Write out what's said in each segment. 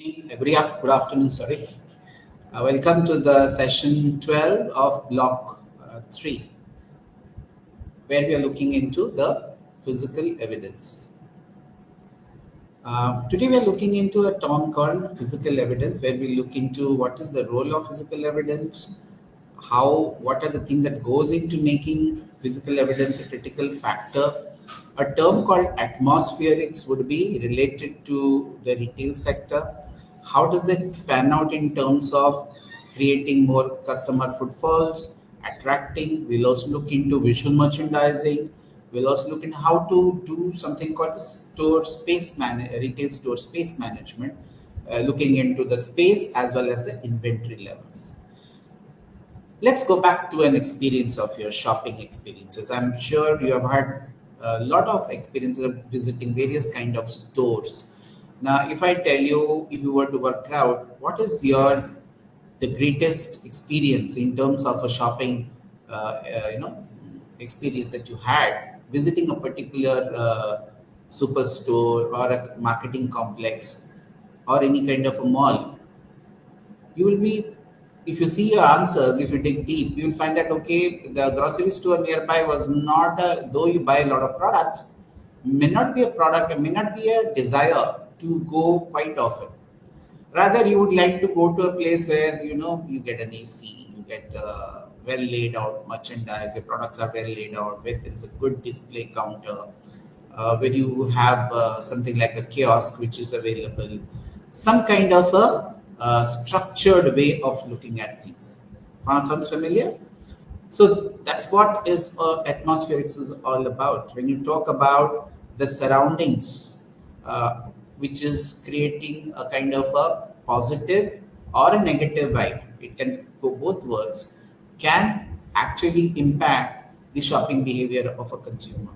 Good afternoon, sorry. Welcome to the session 12 of block 3, where we are looking into the physical evidence. Today we are looking into a term called physical evidence, where we look into what is the role of physical evidence, what are the things that goes into making physical evidence a critical factor. A term called atmospherics would be related to the retail sector. How does it pan out in terms of creating more customer footfalls, attracting? We'll also look into visual merchandising. We'll also look into how to do something called retail store space management, looking into the space as well as the inventory levels. Let's go back to an experience of your shopping experiences. I'm sure you have had a lot of experiences of visiting various kind of stores. Now, if I tell you, if you were to work out, what is the greatest experience in terms of a shopping, experience that you had visiting a particular superstore or a marketing complex or any kind of a mall, you will be, if you see your answers, if you dig deep, you will find that okay, the grocery store nearby was not though you buy a lot of products, may not be a product, may not be a desire to go quite often. Rather, you would like to go to a place where you get an AC, you get well laid out merchandise, your products are well laid out, where there is a good display counter, where you have something like a kiosk which is available, some kind of a structured way of looking at things. Sounds familiar? So that's what is atmospherics is all about. When you talk about the surroundings, which is creating a kind of a positive or a negative vibe, it can go both words, can actually impact the shopping behavior of a consumer.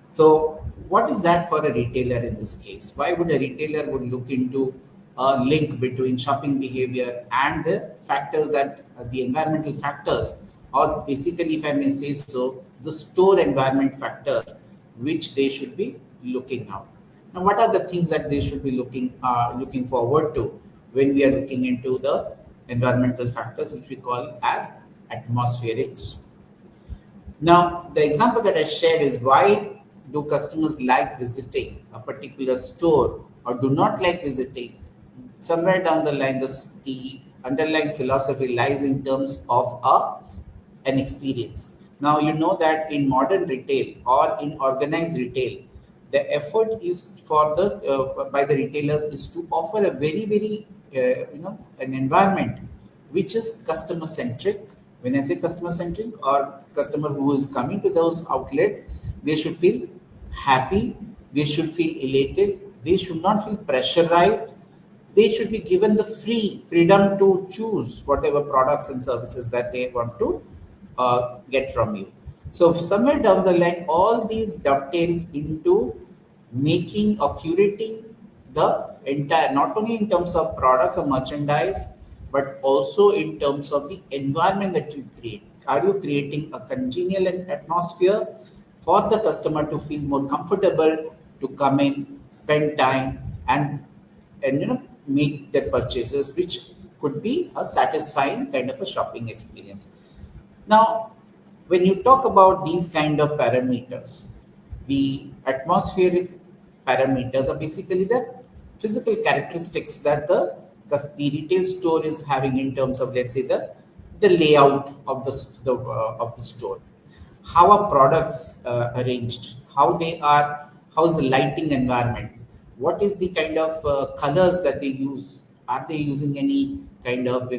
So what is that for a retailer in this case? Why would a retailer would look into a link between shopping behavior and the factors that the environmental factors, or basically, if I may say so, the store environment factors which they should be looking out. Now, what are the things that they should be looking forward to when we are looking into the environmental factors, which we call as atmospherics? Now, the example that I shared is why do customers like visiting a particular store or do not like visiting? Somewhere down the line, the underlying philosophy lies in terms of an experience. Now, you know that in modern retail or in organized retail, the effort is for by the retailers is to offer a very an environment which is customer centric. When I say customer centric, or customer who is coming to those outlets, they should feel happy, they should feel elated, they should not feel pressurized, they should be given the freedom to choose whatever products and services that they want to get from you. So somewhere down the line, all these dovetails into making or curating the entire, not only in terms of products or merchandise, but also in terms of the environment that you create. Are you creating a congenial atmosphere for the customer to feel more comfortable to come in, spend time, and make their purchases, which could be a satisfying kind of a shopping experience. Now, when you talk about these kind of parameters, the atmospheric parameters are basically the physical characteristics that the retail store is having in terms of, let's say, the layout of the store, how are products arranged, how's the lighting environment, what is the kind of colors that they use, are they using any kind of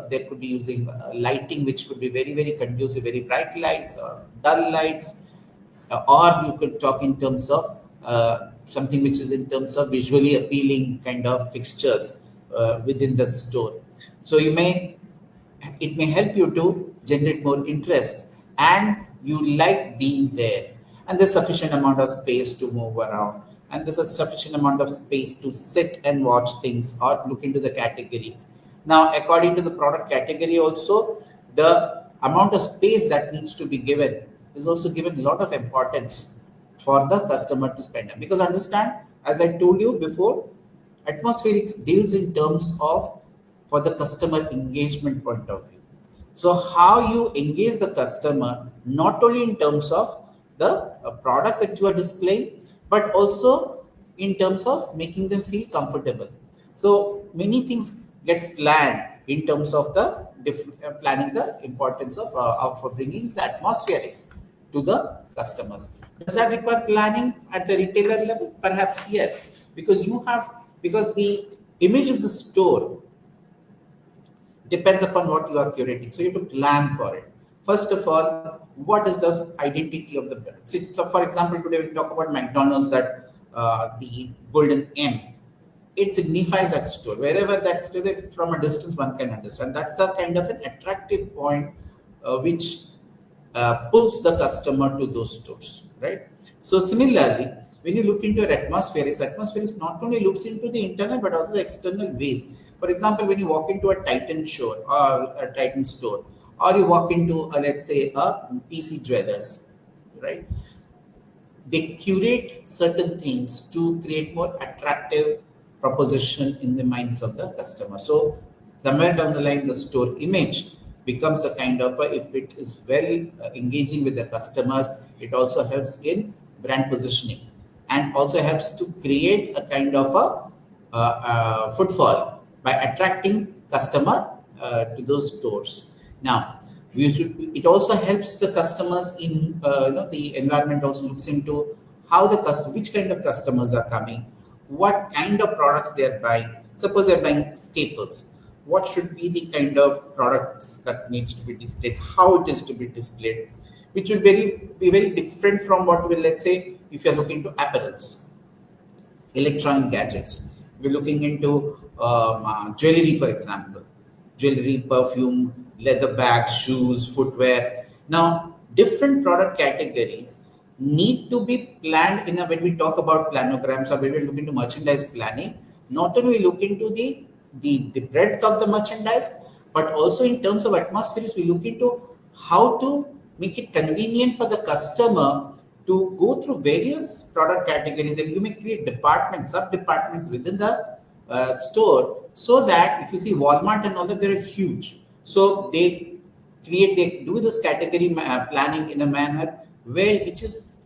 they could be using lighting which could be very conducive, very bright lights or dull lights, or you could talk in terms of something which is in terms of visually appealing kind of fixtures within the store. So it may help you to generate more interest and you like being there, and there's sufficient amount of space to move around, and there's a sufficient amount of space to sit and watch things or look into the categories. Now, according to the product category also, the amount of space that needs to be given is also given a lot of importance for the customer to spend. Because understand, as I told you before, Atmospherics deals in terms of for the customer engagement point of view. So how you engage the customer, not only in terms of the products that you are displaying, but also in terms of making them feel comfortable. So many things gets planned in terms of the planning the importance of bringing the atmospheric to the customers. Does that require planning at the retailer level? Perhaps yes, because the image of the store depends upon what you are curating. So you have to plan for it. First of all, what is the identity of the brand? So for example, today we talk about McDonald's, that the golden M, it signifies that store. Wherever that store, from a distance one can understand. That's a kind of an attractive point which pulls the customer to those stores, right? So similarly, when you look into your atmospherics not only looks into the internal but also the external ways. For example, when you walk into a Titan store or a Titan store, or you walk into let's say a PC Jewelers, right? They curate certain things to create more attractive proposition in the minds of the customer. So somewhere down the line, the store image becomes a kind of if it is well engaging with the customers, it also helps in brand positioning and also helps to create a kind of a footfall by attracting customer to those stores. Now, it also helps the customers in the environment also looks into how which kind of customers are coming, what kind of products they are buying. Suppose they're buying staples, what should be the kind of products that needs to be displayed, how it is to be displayed, which will be very different from what will, let's say, if you're looking to apparels, electronic gadgets. We're looking into jewelry, for example, jewelry, perfume, leather bags, shoes, footwear. Now, different product categories need to be planned in a, when we talk about planograms or when we look into merchandise planning, not only look into the breadth of the merchandise, but also in terms of atmospheres, we look into how to make it convenient for the customer to go through various product categories. Then you may create departments, sub departments within the store, so that if you see Walmart and all that, they're huge. So they do this category planning in a manner which is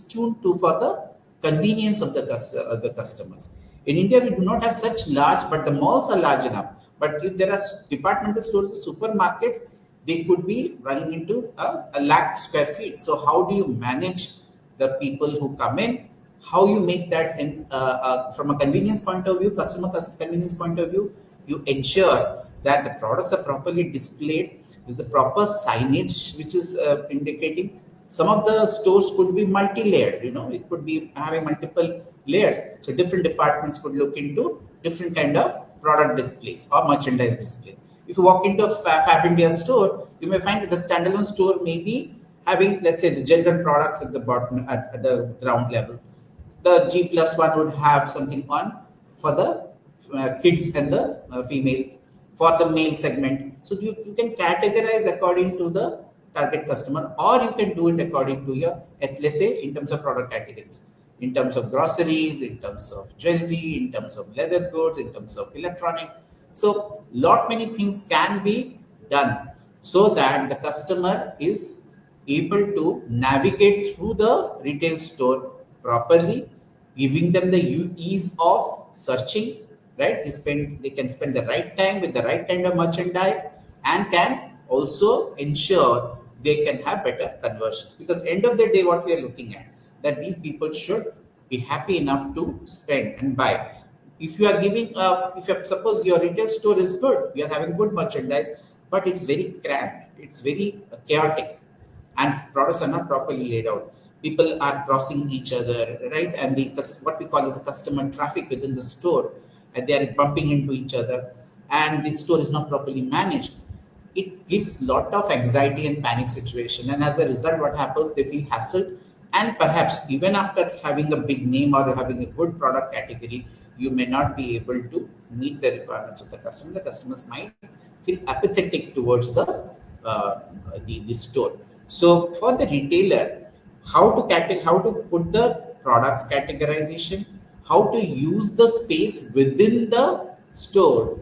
tuned to for the convenience of the customers. In India, we do not have such large, but the malls are large enough. But if there are departmental stores, supermarkets, they could be running into a lakh square feet. So how do you manage the people who come in? How you make that from a convenience point of view, customer convenience point of view, you ensure that the products are properly displayed. There's the proper signage which is indicating. Some of the stores could be multi-layered, it could be having multiple layers. So different departments could look into different kind of product displays or merchandise display. If you walk into a Fab India store, you may find that the standalone store may be having, let's say, the general products at the bottom, at the ground level. The G plus one would have something on for the kids and the females, for the male segment. So you can categorize according to the target customer, or you can do it according to your, let's say, in terms of product categories, in terms of groceries, in terms of jewelry, in terms of leather goods, in terms of electronic. So lot many things can be done so that the customer is able to navigate through the retail store properly, giving them the ease of searching, right? They can spend the right time with the right kind of merchandise and can also ensure they can have better conversions. Because end of the day, what we are looking at, that these people should be happy enough to spend and buy. If you are giving, suppose your retail store is good, you are having good merchandise, but it's very cramped, it's very chaotic, and products are not properly laid out. People are crossing each other, right? And what we call as a customer traffic within the store, and they are bumping into each other, and the store is not properly managed. It gives lot of anxiety and panic situation, and as a result, what happens? They feel hassled, and perhaps even after having a big name or having a good product category, you may not be able to meet the requirements of the customer. The customers might feel apathetic towards the store. So for the retailer, how to put the products categorization, how to use the space within the store,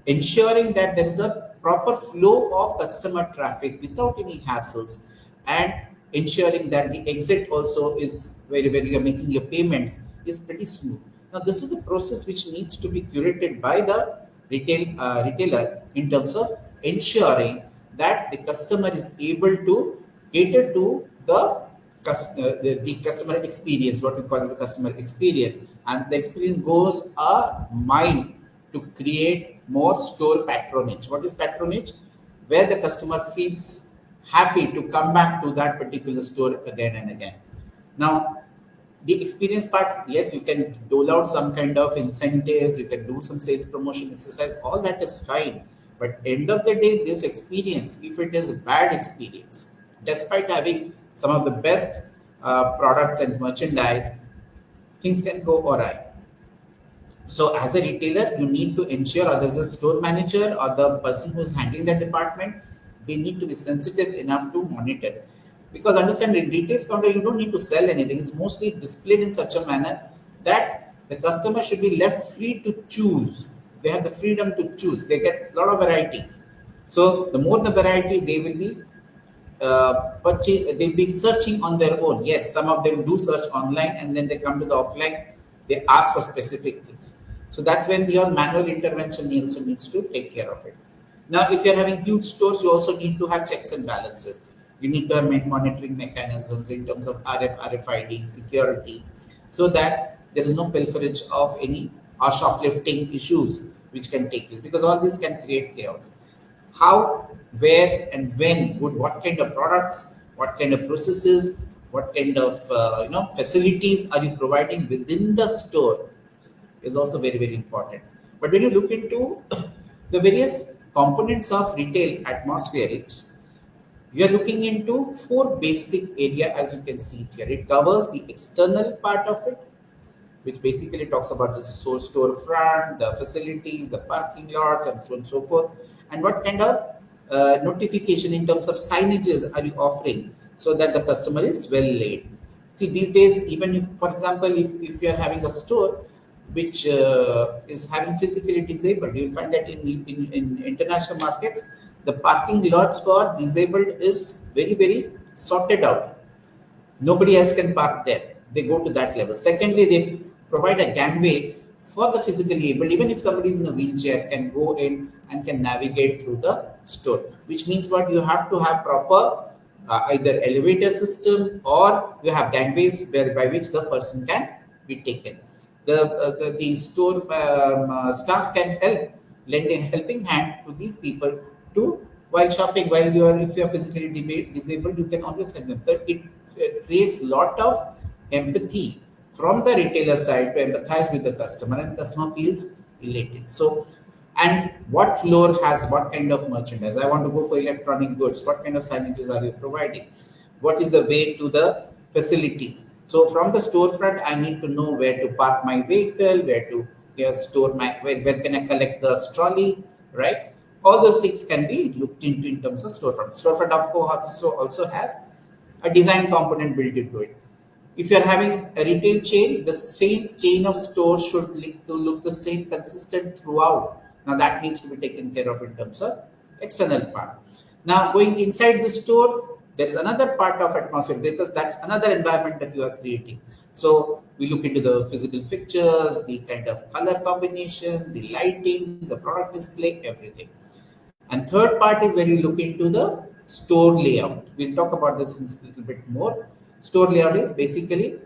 ensuring that there is a proper flow of customer traffic without any hassles, and ensuring that the exit also is where you're making your payments is pretty smooth. Now, this is a process which needs to be curated by the retailer in terms of ensuring that the customer is able to cater to the customer experience, what we call as the customer experience, and the experience goes a mile to create more store patronage. What is patronage? Where the customer feels happy to come back to that particular store again and again. Now, the experience part, yes, you can dole out some kind of incentives, you can do some sales promotion exercise, all that is fine. But end of the day, this experience, if it is a bad experience, despite having some of the best products and merchandise, things can go awry. So as a retailer, you need to ensure, or as a store manager or the person who is handling that department, they need to be sensitive enough to monitor. Because understand, in retail counter, you don't need to sell anything. It's mostly displayed in such a manner that the customer should be left free to choose. They have the freedom to choose. They get a lot of varieties. So the more the variety, they will be they'll be searching on their own. Yes, some of them do search online and then they come to the offline, they ask for specific things. So that's when your manual intervention also needs to take care of it. Now, if you're having huge stores, you also need to have checks and balances. You need to have monitoring mechanisms in terms of RFID, security, so that there is no pilferage of any or shoplifting issues which can take place, because all this can create chaos. How, where, and when would, what kind of products, what kind of processes, what kind of facilities are you providing within the store is also very, very important. But when you look into the various components of retail atmospherics, we are looking into four basic area, as you can see here. It covers the external part of it, which basically talks about the storefront, the facilities, the parking lots, and so on and so forth. And what kind of notification in terms of signages are you offering so that the customer is well laid. See, these days, even if, for example, if you are having a store which is having physically disabled, you'll find that in international markets, the parking lots for disabled is very, very sorted out. Nobody else can park there. They go to that level. Secondly, they provide a gangway for the physically able, even if somebody is in a wheelchair, can go in and can navigate through the store. Which means what, you have to have proper either elevator system, or you have gangways by which the person can be taken. The store staff can help, lend a helping hand to these people to, while shopping, while if you are physically disabled, you can always help them. So it creates a lot of empathy from the retailer side to empathize with the customer, and customer feels elated. So, and what floor has what kind of merchandise? I want to go for electronic goods. What kind of signages are you providing? What is the way to the facilities? So from the storefront, I need to know where to park my vehicle, where to store my, where can I collect the trolley, right? All those things can be looked into in terms of storefront. Storefront, of course, also has a design component built into it. If you are having a retail chain, the same chain of stores should look the same, consistent throughout. Now that needs to be taken care of in terms of external part. Now going inside the store, there is another part of atmosphere, because that's another environment that you are creating. So we look into the physical fixtures, the kind of color combination, the lighting, the product display, everything. And third part is where you look into the store layout. We'll talk about this a little bit more. Store layout is basically,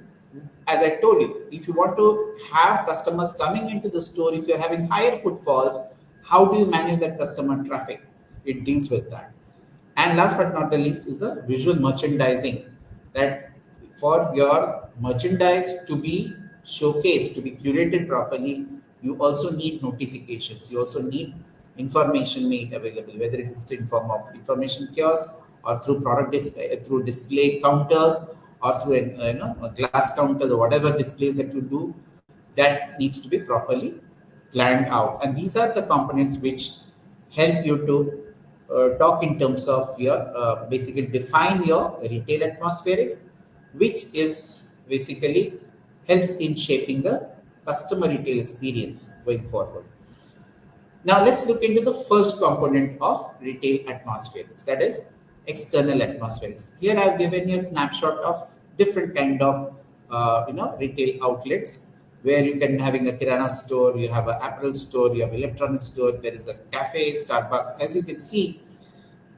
as I told you, if you want to have customers coming into the store, if you're having higher footfalls, how do you manage that customer traffic? It deals with that. And last but not the least is the visual merchandising, that for your merchandise to be showcased, to be curated properly, you also need notifications. You also need information made available, whether it is in form of information kiosk, or through through display counters, or through a glass counter, or whatever displays that you do, that needs to be properly planned out. And these are the components which help you to talk in terms of your basically define your retail atmospherics, which is basically helps in shaping the customer retail experience going forward. Now let's look into the first component of retail atmospherics, that is external atmospherics. Here I've given you a snapshot of different kind of retail outlets where you can having a kirana store, you have an apparel store, you have electronic store, there is a cafe, Starbucks. As you can see,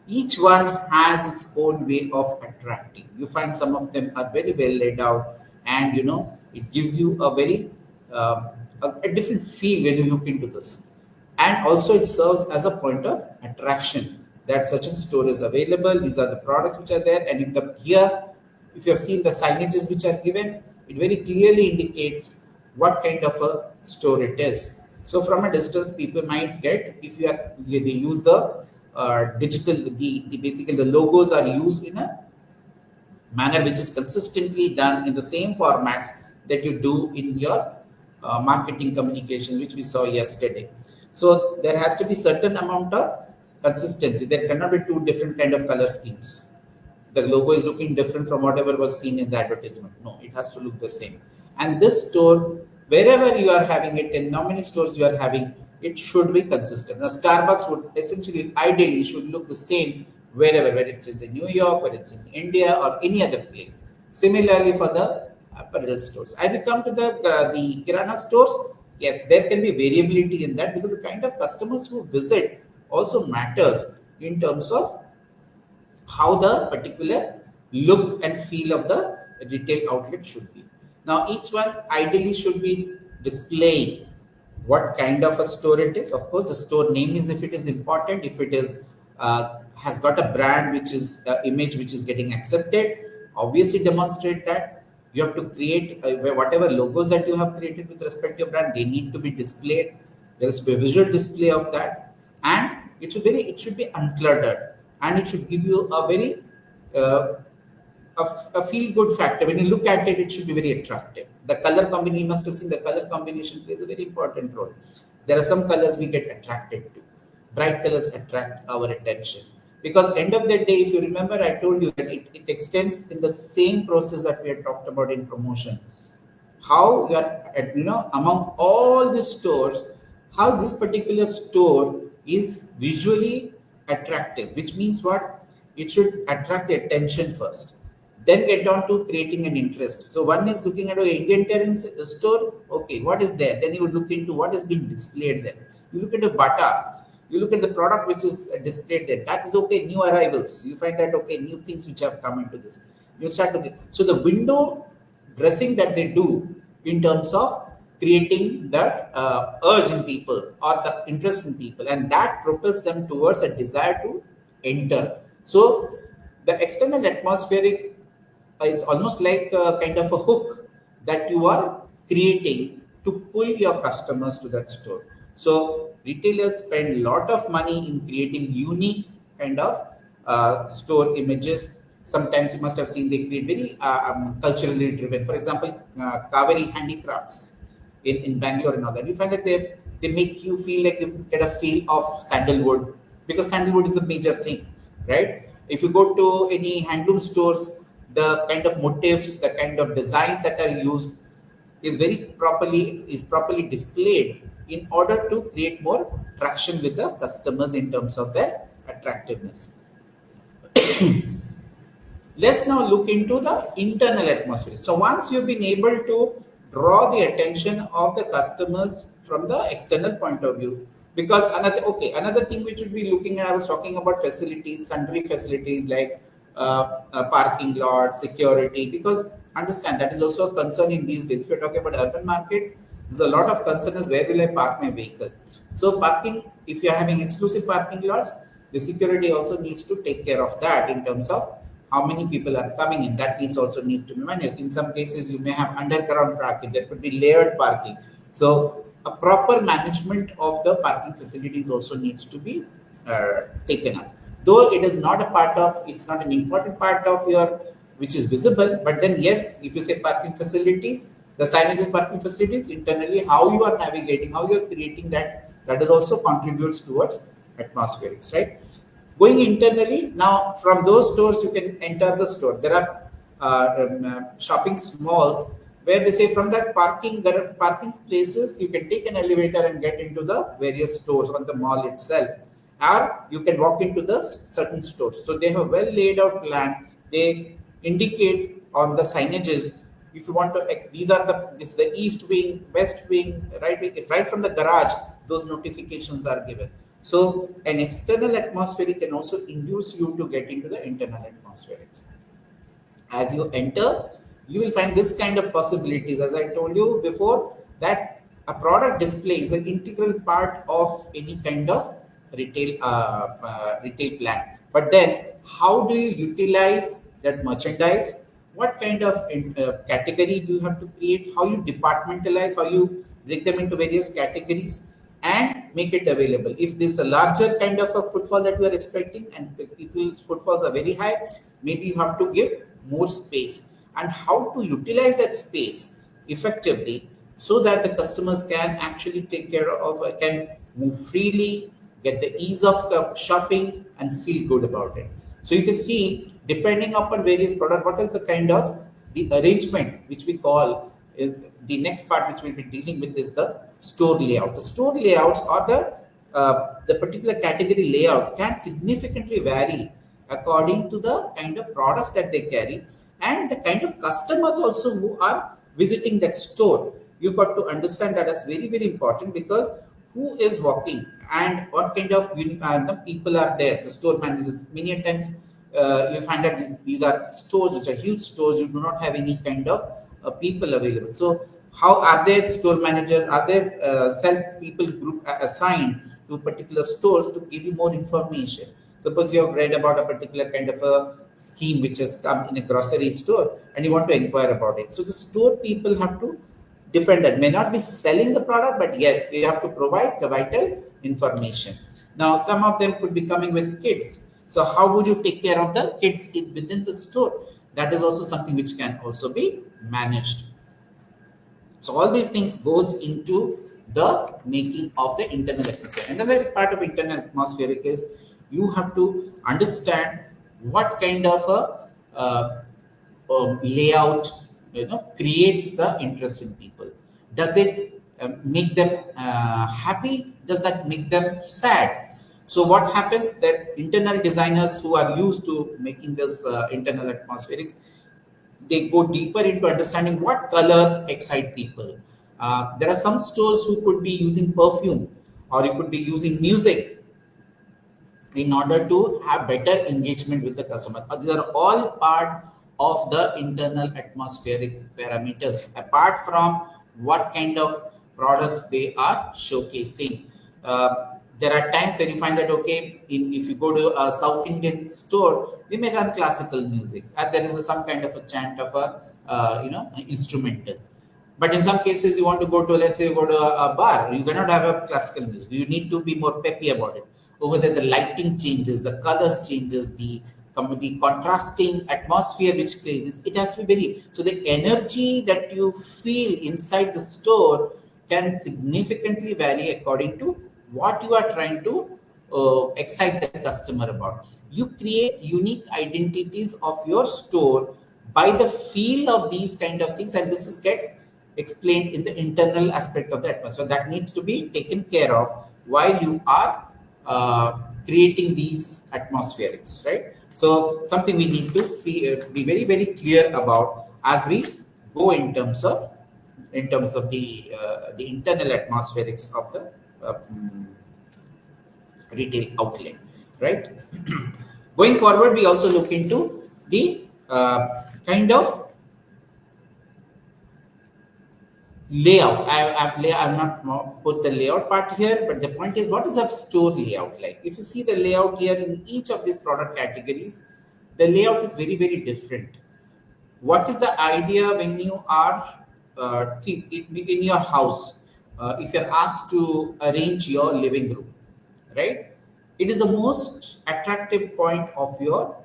each one has its own way of attracting. You find some of them are very well laid out, and it gives you a very a different feel when you look into this. And also it serves as a point of attraction that such a store is available. These are the products which are there, and if you have seen the signages which are given, it very clearly indicates what kind of a store it is. So from a distance, people might get, if they use the digital, the basically the logos are used in a manner which is consistently done in the same formats that you do in your marketing communication, which we saw yesterday. So there has to be certain amount of consistency. There cannot be two different kind of color schemes. The logo is looking different from whatever was seen in the advertisement. No, it has to look the same. And this store, wherever you are having it, in how many stores you are having, it should be consistent. Now, Starbucks would essentially, ideally, should look the same wherever, whether it's in the New York, whether it's in India, or any other place. Similarly, for the apparel stores. As we come to the kirana stores, yes, there can be variability in that, because the kind of customers who visit also matters in terms of how the particular look and feel of the retail outlet should be. Now, each one ideally should be displaying what kind of a store it is. Of course, the store name is, if it is important, if it is has got a brand which is image which is getting accepted, obviously demonstrate that. You have to create whatever logos that you have created with respect to your brand, they need to be displayed. There is a visual display of that, and it should be uncluttered, and it should give you a very a feel good factor. When you look at it, it should be very attractive. The color combination, you must have seen the color combination plays a very important role. There are some colors we get attracted to. Bright colors attract our attention, because end of the day, if you remember, I told you that it extends in the same process that we had talked about in promotion. How you are, among all the stores, how this particular store is visually attractive, which means what? It should attract the attention first, then get on to creating an interest. So one is looking at an Indian terrace store. Okay, what is there? Then you would look into what is being displayed there. You look at the Bata. You look at the product which is displayed there. That is okay. New arrivals. You find that okay. New things which have come into this. You start looking. So the window dressing that they do in terms of creating that urge in people or the interest in people, and that propels them towards a desire to enter. So the external atmospheric is almost like a kind of a hook that you are creating to pull your customers to that store. So retailers spend a lot of money in creating unique kind of store images. Sometimes you must have seen they create very culturally driven. For example, Kaveri handicrafts in Bangalore and all that. You find that they make you feel like you get a feel of sandalwood, because sandalwood is a major thing, right? If you go to any handloom stores, the kind of motifs, the kind of designs that are used is properly displayed in order to create more traction with the customers in terms of their attractiveness. Let's now look into the internal atmosphere. So once you've been able to draw the attention of the customers from the external point of view, because another thing which we'll be looking at, I was talking about facilities, sundry facilities like parking lots, security, because understand that is also a concern in these days. If you're talking about urban markets, there's a lot of concern is where will I park my vehicle. So parking, if you're having exclusive parking lots, the security also needs to take care of that in terms of how many people are coming in. That needs to be managed. In some cases, you may have underground parking. There could be layered parking. So a proper management of the parking facilities also needs to be taken up. Though it is not it's not an important part of your, which is visible, but then yes, if you say parking facilities, the signage is parking facilities, internally, how you are navigating, how you are creating that is also contributes towards atmospherics, right? Going internally, now from those stores, you can enter the store. There are shopping malls where they say from that parking places, you can take an elevator and get into the various stores on the mall itself, or you can walk into the certain stores. So they have well laid out plan. They indicate on the signages, if you want to, these are the, this is the east wing, west wing, right wing. If right from the garage, those notifications are given. So an external atmosphere can also induce you to get into the internal atmosphere itself. As you enter, you will find this kind of possibilities. As I told you before, that a product display is an integral part of any kind of retail plan. But then, how do you utilize that merchandise? What kind of category do you have to create? How you departmentalize? How you break them into various categories and make it available? If there's a larger kind of a footfall that we are expecting, and people's footfalls are very high, maybe you have to give more space, and how to utilize that space effectively so that the customers can actually take care of, can move freely, get the ease of shopping and feel good about it. So you can see, depending upon various product, what is the kind of the arrangement which we call the next part which we'll be dealing with is the store layout. The store layouts or the particular category layout can significantly vary according to the kind of products that they carry and the kind of customers also who are visiting that store. You've got to understand that as very, very important, because who is walking and what kind of the people are there, the store managers. Many a times you'll find that these are stores which are huge stores, you do not have any kind of people available. So how are there store managers, are there self people group assigned to particular stores to give you more information? Suppose you have read about a particular kind of a scheme which has come in a grocery store and you want to inquire about it. So the store people have to defend that. May not be selling the product, but yes, they have to provide the vital information. Now, some of them could be coming with kids. So how would you take care of the kids within the store? That is also something which can also be managed. So all these things goes into the making of the internal atmosphere. Another part of internal atmospheric is you have to understand what kind of a layout creates the interest in people. Does it make them happy? Does that make them sad? So what happens that internal designers who are used to making this internal atmospherics, they go deeper into understanding what colors excite people. There are some stores who could be using perfume, or you could be using music in order to have better engagement with the customer. These are all part of the internal atmospheric parameters, apart from what kind of products they are showcasing. There are times when you find that, okay, if you go to a South Indian store, they may run classical music, and there is some kind of a chant of a instrumental. But in some cases, you want to go to, let's say, you go to a bar, you cannot have a classical music. You need to be more peppy about it. Over there, the lighting changes, the colors changes, the contrasting atmosphere which creates. It has to be very. So the energy that you feel inside the store can significantly vary according to what you are trying to excite the customer about. You create unique identities of your store by the feel of these kind of things, and this gets explained in the internal aspect of the atmosphere. That needs to be taken care of while you are creating these atmospherics, right? So something we need to be very, very clear about as we go in terms of the internal atmospherics of the retail outlet, right? Going forward, we also look into the kind of layout. I'm not put the layout part here, but the point is, what is the store layout like? If you see the layout here in each of these product categories, the layout is very, very different. What is the idea when you are in your house? If you're asked to arrange your living room, right? It is the most attractive point of your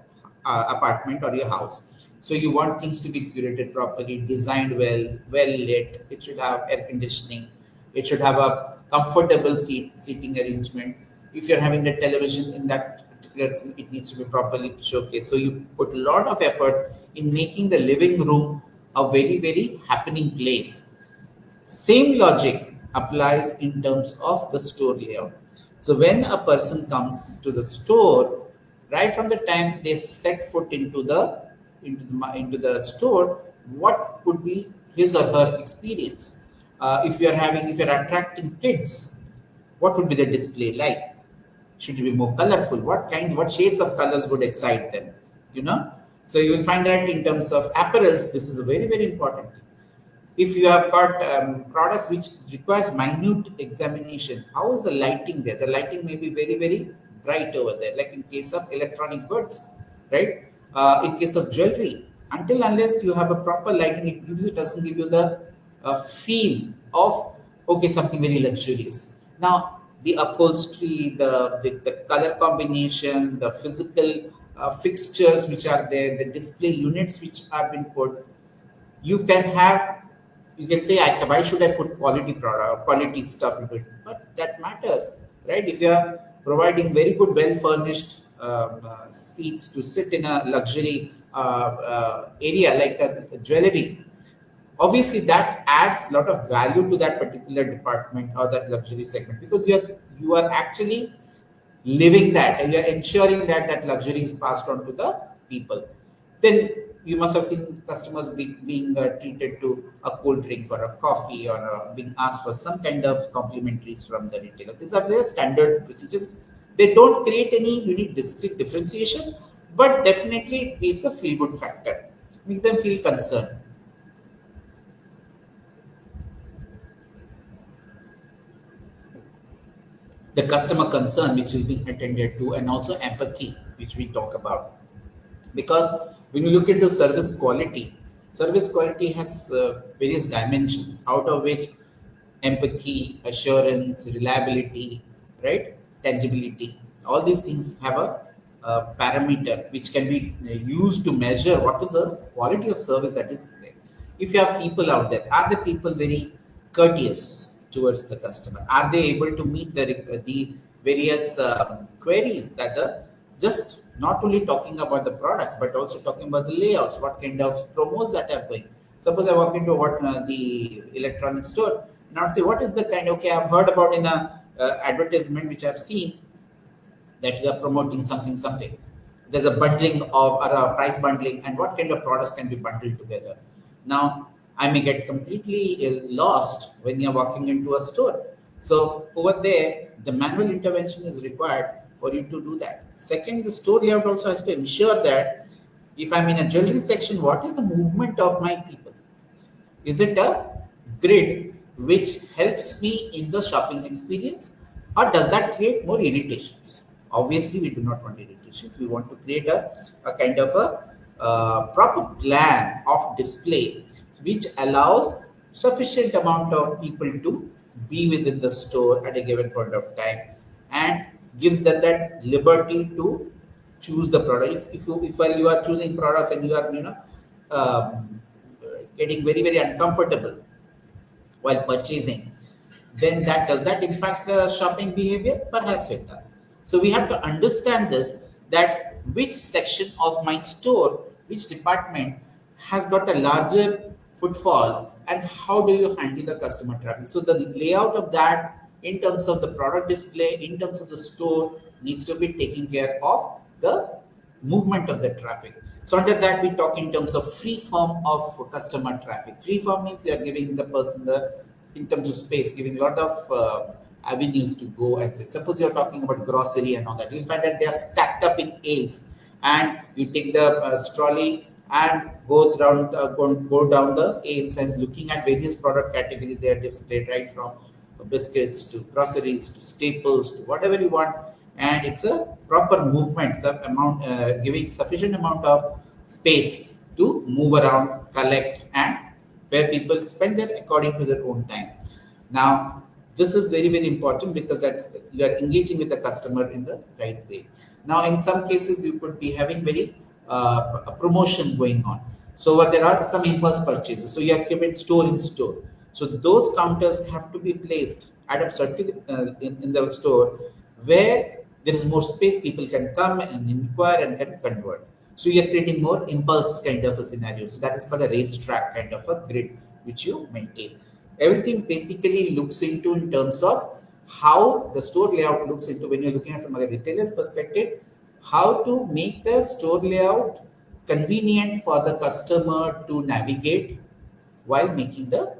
apartment or your house. So you want things to be curated properly, designed well lit. It should have air conditioning. It should have a comfortable seating arrangement. If you're having the television in that particular thing, it needs to be properly showcased. So you put a lot of efforts in making the living room a very, very happening place. Same logic applies in terms of the store layout. So when a person comes to the store, right from the time they set foot into the store, what could be his or her experience? If you're attracting kids, what would be the display like? Should it be more colorful? What shades of colors would excite them? You know. So you will find that in terms of apparels, this is a very, very important thing. If you have got products which requires minute examination, how is the lighting there? The lighting may be very, very bright over there, like in case of electronic goods, right? In case of jewelry, until unless you have a proper lighting, it doesn't give you the feel of, okay, something very luxurious. Now the upholstery, the color combination, the physical fixtures which are there, the display units which have been put, you can have, you can say, why should I put quality product, quality stuff into it? But that matters, right? If you are providing very good, well furnished seats to sit in a luxury area like a jewelry, obviously that adds a lot of value to that particular department or that luxury segment, because you are actually living that, and you're ensuring that that luxury is passed on to the people. Then you must have seen customers being treated to a cold drink or a coffee, or being asked for some kind of complimentaries from the retailer. These are very standard procedures. They don't create any unique distinct differentiation, but definitely it gives a feel good factor, makes them feel concerned. The customer concern which is being attended to, and also empathy which we talk about, because when you look into service quality has various dimensions, out of which empathy, assurance, reliability, right, tangibility, all these things have a parameter which can be used to measure what is the quality of service that is there. If you have people out there, are the people very courteous towards the customer? Are they able to meet the various queries that the, just not only talking about the products but also talking about the layouts, what kind of promos that are going? Suppose I walk into the electronic store and I'll say, what is the kind? Okay, I've heard about in a advertisement which I've seen that you are promoting something. There's a bundling of, or a price bundling, and what kind of products can be bundled together. Now I may get completely lost when you're walking into a store. So over there, the manual intervention is required for you to do that. Second, the store layout also has to ensure that if I'm in a jewelry section, what is the movement of my people? Is it a grid which helps me in the shopping experience, or does that create more irritations? Obviously, we do not want irritations. We want to create a kind of a proper plan of display which allows sufficient amount of people to be within the store at a given point of time, and gives them that liberty to choose the product. If while you are choosing products and you are getting very, very uncomfortable while purchasing, then does that impact the shopping behavior? Perhaps it does. So we have to understand this, that which section of my store, which department has got a larger footfall, and how do you handle the customer traffic. So the layout of that in terms of the product display, in terms of the store, needs to be taking care of the movement of the traffic. So under that, we talk in terms of free form of customer traffic. Free form means you are giving the person in terms of space, giving a lot of avenues to go and say. Suppose you're talking about grocery and all that, you'll find that they are stacked up in aisles, and you take the trolley and go down the aisles, and looking at various product categories. They are displayed right from biscuits to groceries to staples to whatever you want, and it's a proper movement, giving sufficient amount of space to move around, collect, and where people spend their according to their own time. Now, this is very, very important, because that you are engaging with the customer in the right way. Now, in some cases, you could be having very a promotion going on. So there are some impulse purchases. So you have kept it store in store. So those counters have to be placed at a certain in the store where there is more space. People can come and inquire and can convert. So you're creating more impulse kind of a scenario. So that is called a racetrack kind of a grid which you maintain. Everything basically looks into in terms of how the store layout looks into when you're looking at from a retailer's perspective, how to make the store layout convenient for the customer to navigate while making the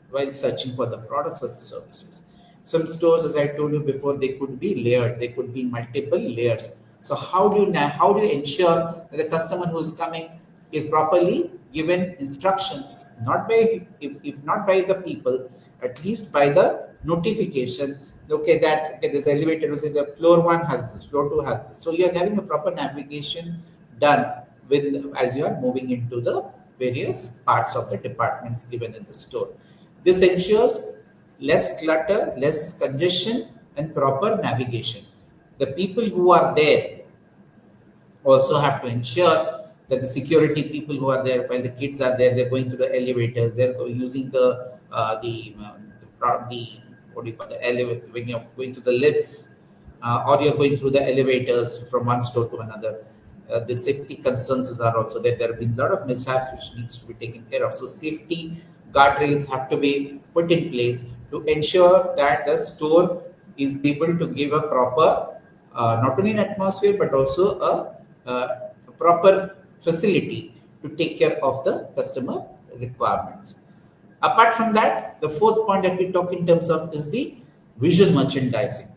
while searching for the products or the services. Some stores, as I told you before, they could be layered, they could be multiple layers. So how do you ensure that the customer who is coming is properly given instructions, not by if not by the people, at least by the notification. Okay, that okay, this elevator will say the floor one has this, floor two has this. So you are having a proper navigation done with as you are moving into the various parts of the departments given in the store. This ensures less clutter, less congestion, and proper navigation. The people who are there also have to ensure that the security people who are there while the kids are there, they're going through the elevators, using the what do you call the elevator when you're going through the lifts, or you're going through the elevators from one store to another. The safety concerns are also there. There have been a lot of mishaps which needs to be taken care of. So safety guardrails have to be put in place to ensure that the store is able to give a proper, not only an atmosphere but also a proper facility to take care of the customer requirements. Apart from that, the fourth point that we talk in terms of is the visual merchandising.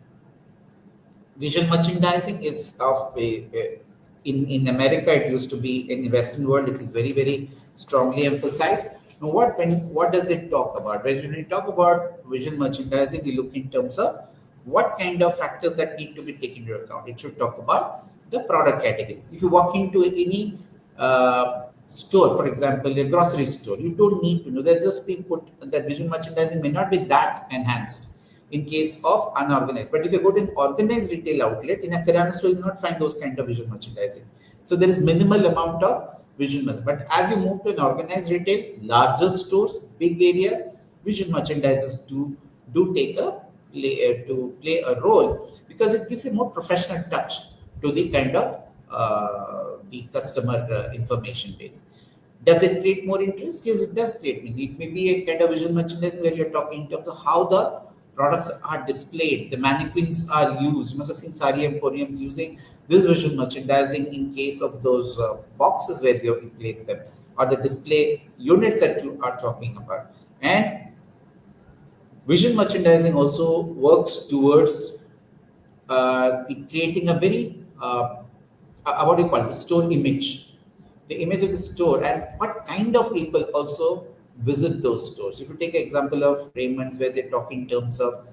Visual merchandising is of in America, it used to be in the Western world, it is very, very strongly emphasized. Now, what does it talk about? When we talk about visual merchandising, we look in terms of what kind of factors that need to be taken into account. It should talk about the product categories. If you walk into any store, for example, a grocery store, you don't need to know. They'll just be put that visual merchandising may not be that enhanced in case of unorganized. But if you go to an organized retail outlet, in a kirana store, you will not find those kind of visual merchandising. So there is minimal amount of visual merchandising. But as you move to an organized retail, larger stores, big areas, visual merchandisers do take a to play a role because it gives a more professional touch to the kind of the customer information base. Does it create more interest? Yes, it does create. It may be a kind of visual merchandising where you're talking in terms of how the products are displayed, the mannequins are used. You must have seen Sari Emporiums using this visual merchandising in case of those boxes where they place them, or the display units that you are talking about. And visual merchandising also works towards creating a very what do you call it, the store image, the image of the store, and what kind of people also visit those stores. If you take an example of Raymond's, where they talk in terms of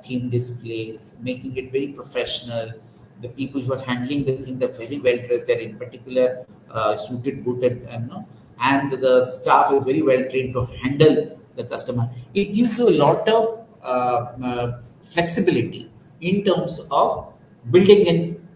theme displays, making it very professional. The people who are handling the thing, they're very well dressed. They're in particular suited, booted, and the staff is very well trained to handle the customer. It gives you a lot of flexibility in terms of building in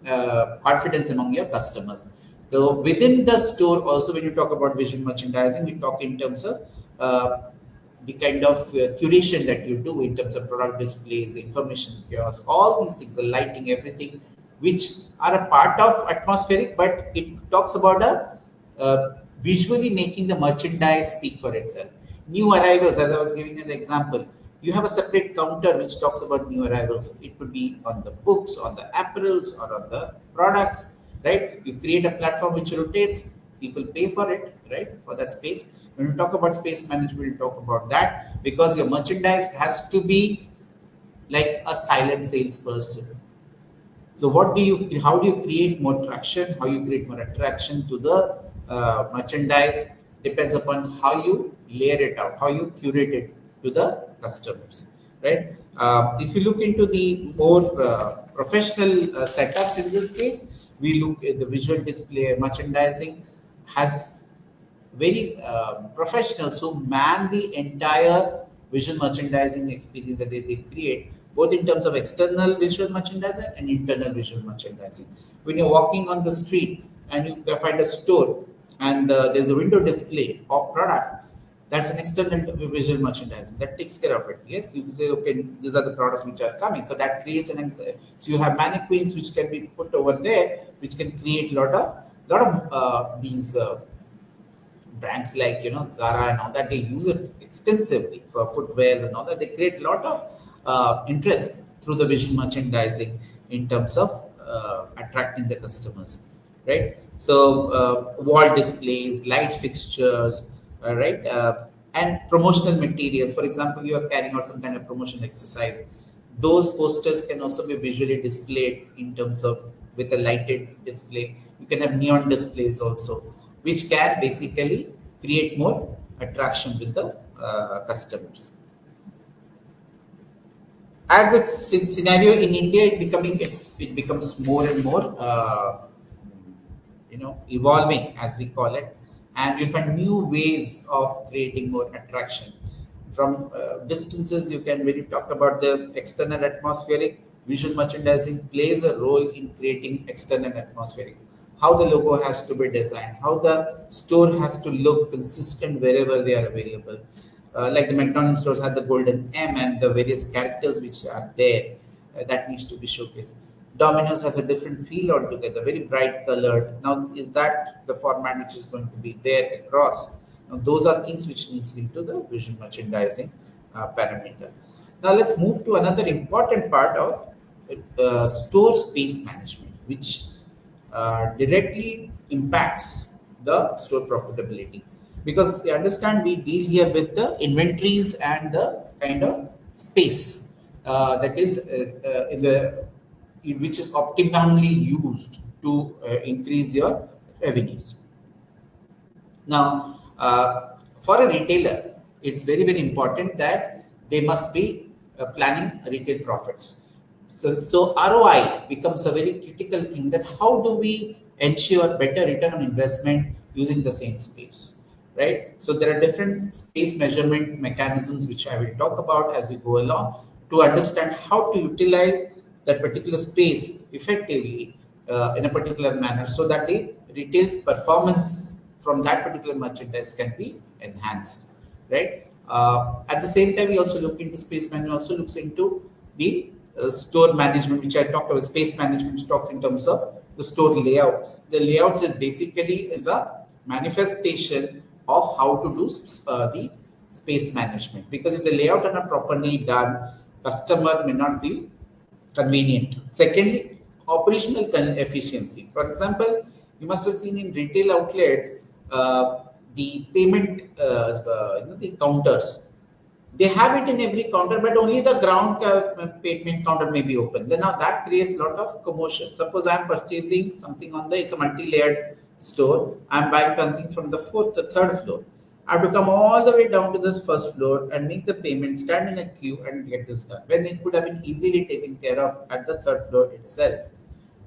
confidence among your customers. So within the store, also when you talk about visual merchandising, we talk in terms of the kind of curation that you do in terms of product displays, the information kiosks, all these things, the lighting, everything, which are a part of atmospheric, but it talks about visually making the merchandise speak for itself. New arrivals, as I was giving you the example, you have a separate counter which talks about new arrivals. It could be on the books, on the apparels, or on the products, right? You create a platform which rotates, people pay for it, right? For that space. When we talk about space management, we'll talk about that because your merchandise has to be like a silent salesperson. So how do you create more traction? How you create more attraction to the merchandise depends upon how you layer it out, how you curate it to the customers, right? If you look into the more professional setups in this case, we look at the visual display merchandising has very professionals who man the entire visual merchandising experience that they create, both in terms of external visual merchandising and internal visual merchandising. When you're walking on the street and you find a store and there's a window display of products, that's an external visual merchandising that takes care of it. Yes, you say, okay, these are the products which are coming. So that creates so you have mannequins which can be put over there, which can create a lot lot of these brands like Zara and all that, they use it extensively for footwears and all that. They create a lot of interest through the visual merchandising in terms of attracting the customers, right? So wall displays, light fixtures, right, and promotional materials. For example, you are carrying out some kind of promotion exercise. Those posters can also be visually displayed in terms of with a lighted display. You can have neon displays also, which can basically create more attraction with the customers. As the scenario in India, it becomes more and more evolving, as we call it, and you'll find new ways of creating more attraction. From distances, you can really talk about the external atmospheric. Visual merchandising plays a role in creating external atmospheric. How the logo has to be designed, how the store has to look consistent wherever they are available. Like the McDonald's stores have the golden M and the various characters which are there, that needs to be showcased. Domino's has a different feel altogether, very bright colored. Now, is that the format which is going to be there across? Now, those are things which needs into the visual merchandising parameter. Now, let's move to another important part of store space management, which directly impacts the store profitability, because we understand we deal here with the inventories and the kind of space that is which is optimally used to increase your revenues. Now, for a retailer, it's very, very important that they must be planning retail profits. So ROI becomes a very critical thing, that how do we ensure better return on investment using the same space, right? So there are different space measurement mechanisms which I will talk about as we go along, to understand how to utilize that particular space effectively in a particular manner, so that the retail's performance from that particular merchandise can be enhanced, right? At the same time, we also look into space management, also looks into the store management, which I talked about. Space management talks in terms of the store layouts. The layouts is basically is a manifestation of how to do the space management, because if the layout are not properly done, customer may not feel convenient. Secondly, operational efficiency. For example, you must have seen in retail outlets the payment, the counters. They have it in every counter, but only the ground payment counter may be open. Then now that creates a lot of commotion. Suppose I am purchasing something it's a multi-layered store. I am buying something from the third floor. I have to come all the way down to this first floor and make the payment, stand in a queue and get this done, when it could have been easily taken care of at the third floor itself,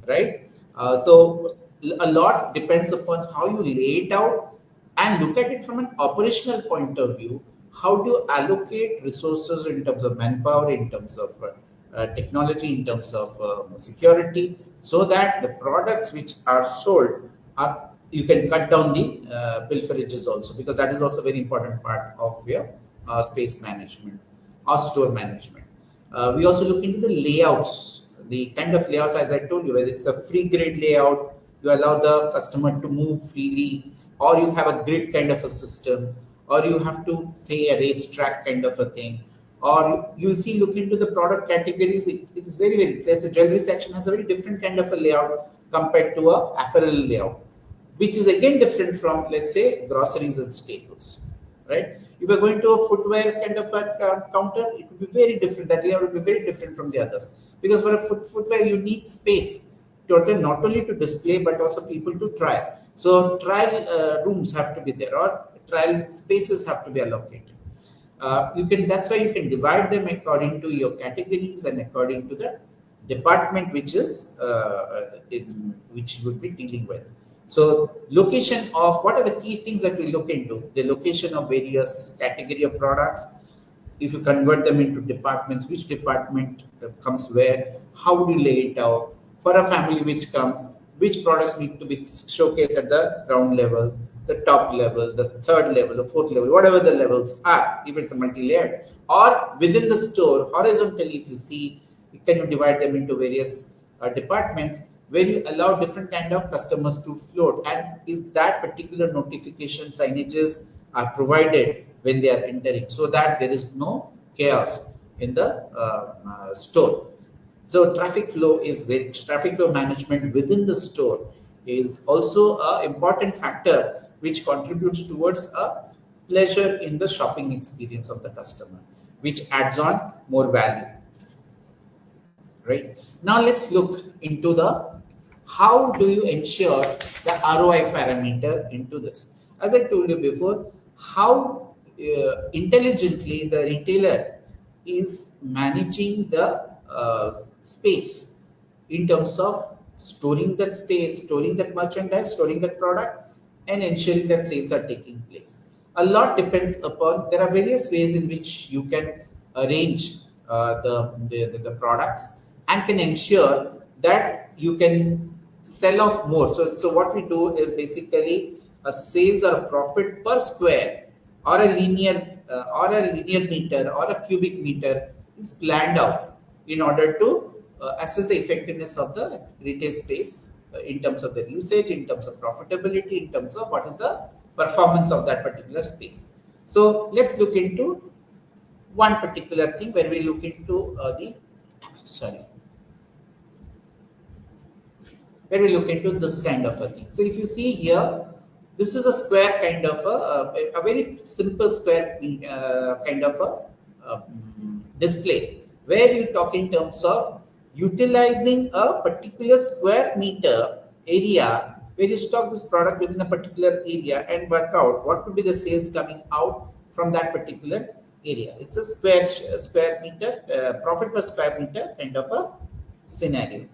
right? So a lot depends upon how you lay it out, and look at it from an operational point of view. How do you allocate resources in terms of manpower, in terms of technology, in terms of security, so that the products which are sold are, you can cut down the pilferages also, because that is also a very important part of your space management or store management. We also look into the layouts, the kind of layouts, as I told you, whether it's a free grid layout, you allow the customer to move freely, or you have a grid kind of a system, or you have to say a racetrack kind of a thing, or you see, look into the product categories. It's very, very, there's a jewelry section has a very different kind of a layout compared to a apparel layout, which is again different from, let's say, groceries and staples, right? If you're going to a footwear kind of a counter, it would be very different. That layout would be very different from the others, because for a footwear, you need space not only to display, but also people to try. So trial rooms have to be there, or trial spaces have to be allocated. That's why you can divide them according to your categories and according to the department which is which you would be dealing with. So location of, what are the key things that we look into? The location of various category of products. If you convert them into departments, which department comes where, how would you lay it out? For a family which comes, which products need to be showcased at the ground level, the top level, the third level, the fourth level, whatever the levels are, if it's a multi-layered, or within the store, horizontally, if you see, can you divide them into various departments, where you allow different kind of customers to float, and is that particular notification signages are provided when they are entering, so that there is no chaos in the store. So traffic flow management within the store is also an important factor which contributes towards a pleasure in the shopping experience of the customer, which adds on more value. Right now, let's look into the how do you ensure the ROI parameter into this. As I told you before, how intelligently the retailer is managing the space in terms of storing that space, storing that merchandise, storing that product, and ensuring that sales are taking place. A lot depends upon, there are various ways in which you can arrange the products and can ensure that you can sell off more. So what we do is basically a sales or a profit per square or a linear meter or a cubic meter is planned out in order to assess the effectiveness of the retail space in terms of the usage, in terms of profitability, in terms of what is the performance of that particular space. So let's look into one particular thing where we look into where we look into this kind of a thing. So if you see here, this is a square kind of a very simple square kind of a display, where you talk in terms of utilizing a particular square meter area where you stock this product within a particular area and work out what would be the sales coming out from that particular area. It's a square meter profit per square meter kind of a scenario.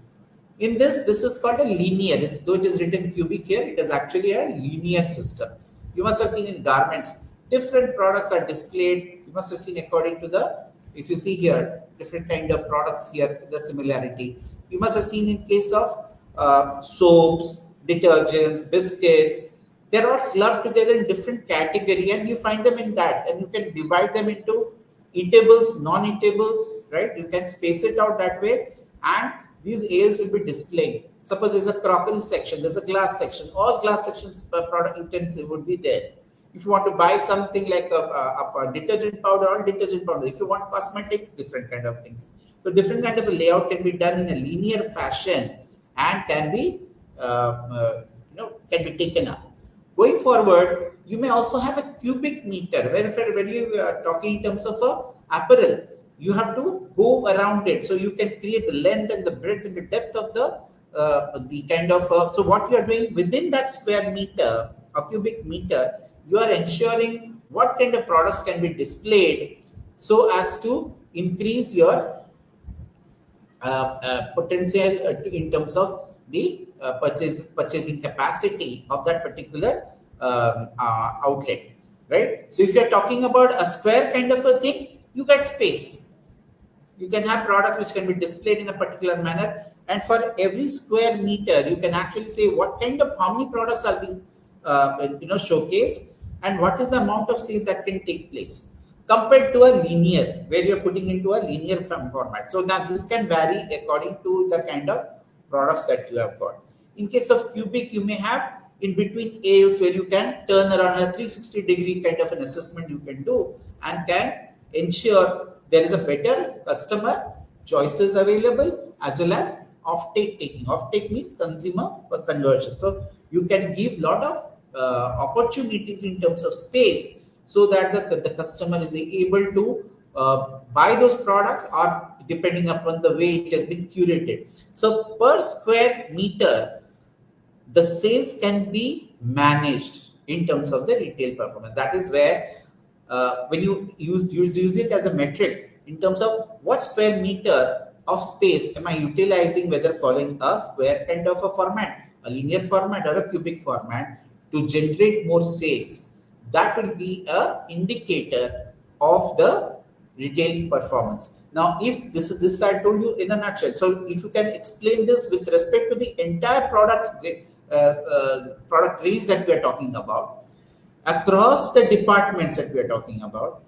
In this is called a linear. Though it is written cubic here, it is actually a linear system. You must have seen in garments, different products are displayed. You must have seen according to the, if you see here, different kind of products here, the similarity. You must have seen in case of soaps, detergents, biscuits, they're all clubbed together in different category, and you find them in that, and you can divide them into eatables, non-eatables, right? You can space it out that way, and these aisles will be displayed. Suppose there's a crockery section, there's a glass section, all glass sections product utensils would be there. If you want to buy something like a detergent powder, or detergent powder. If you want cosmetics, different kind of things. So different kind of a layout can be done in a linear fashion and can be can be taken up. Going forward, you may also have a cubic meter where you are talking in terms of a apparel. You have to go around it, so you can create the length and the breadth and the depth of the kind of. So what you are doing within that square meter, a cubic meter, you are ensuring what kind of products can be displayed so as to increase your potential in terms of the purchasing capacity of that particular outlet, right? So if you are talking about a square kind of a thing, you get space. You can have products which can be displayed in a particular manner, and for every square meter, you can actually say how many products are being showcased, and what is the amount of sales that can take place compared to a linear, where you're putting into a linear format. So now this can vary according to the kind of products that you have got. In case of cubic, you may have in between aisles where you can turn around a 360-degree kind of an assessment you can do, and can ensure there is a better customer choices available, as well as offtake taking. Offtake means consumer conversion. So you can give lot of opportunities in terms of space, so that the customer is able to buy those products, or depending upon the way it has been curated. So per square meter, the sales can be managed in terms of the retail performance. That is where when you use it as a metric in terms of what square meter of space am I utilizing, whether following a square kind of a format, a linear format, or a cubic format, to generate more sales. That will be a indicator of the retail performance. Now, if this I told you in a nutshell. So if you can explain this with respect to the entire product range that we are talking about, across the departments that we are talking about,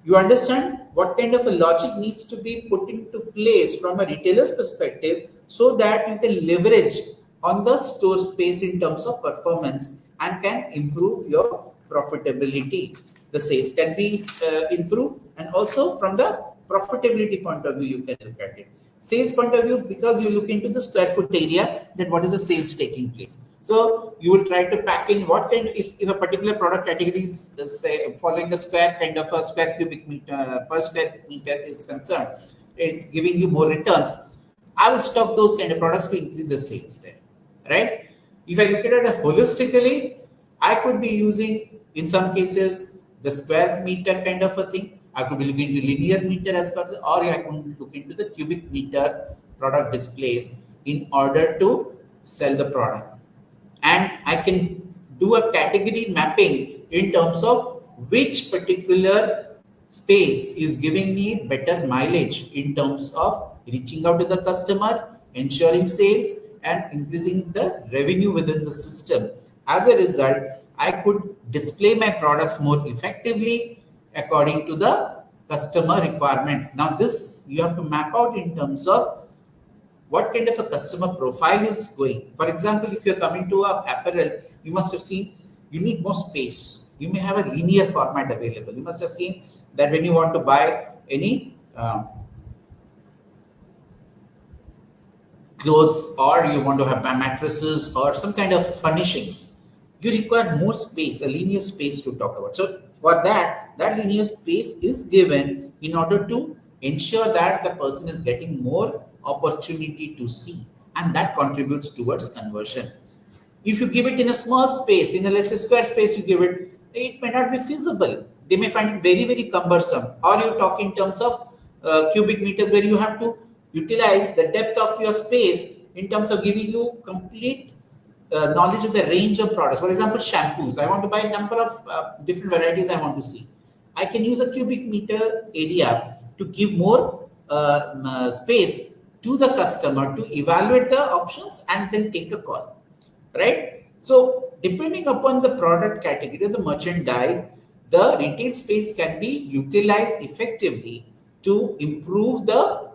You understand what kind of a logic needs to be put into place from a retailer's perspective so that you can leverage on the store space in terms of performance and can improve your profitability. The sales can be improved, and also from the profitability point of view, you can look at it. Sales point of view, because you look into the square foot area, that what is the sales taking place. So you will try to pack in what kind, if a particular product category is say following a square kind of a square cubic meter per square meter is concerned, it's giving you more returns. I will stock those kind of products to increase the sales there, right? If I look at it holistically, I could be using in some cases the square meter kind of a thing. I could be looking into linear meter as well, or I could look into the cubic meter product displays in order to sell the product. And I can do a category mapping in terms of which particular space is giving me better mileage in terms of reaching out to the customer, ensuring sales, and increasing the revenue within the system. As a result, I could display my products more effectively according to the customer requirements. Now, this you have to map out in terms of what kind of a customer profile is going. For example, if you're coming to a apparel, you must have seen you need more space. You may have a linear format available. You must have seen that when you want to buy any clothes, or you want to have mattresses or some kind of furnishings, you require more space, a linear space to talk about. So for that linear space is given in order to ensure that the person is getting more opportunity to see, and that contributes towards conversion. If you give it in a small space, in a let's say square space, you give it, it may not be feasible. They may find it very, very cumbersome. Or you talk in terms of cubic meters, where you have to utilize the depth of your space in terms of giving you complete knowledge of the range of products. For example, shampoos. I want to buy a number of different varieties I want to see. I can use a cubic meter area to give more space to the customer to evaluate the options and then take a call, right? So depending upon the product category, the merchandise, the retail space can be utilized effectively to improve the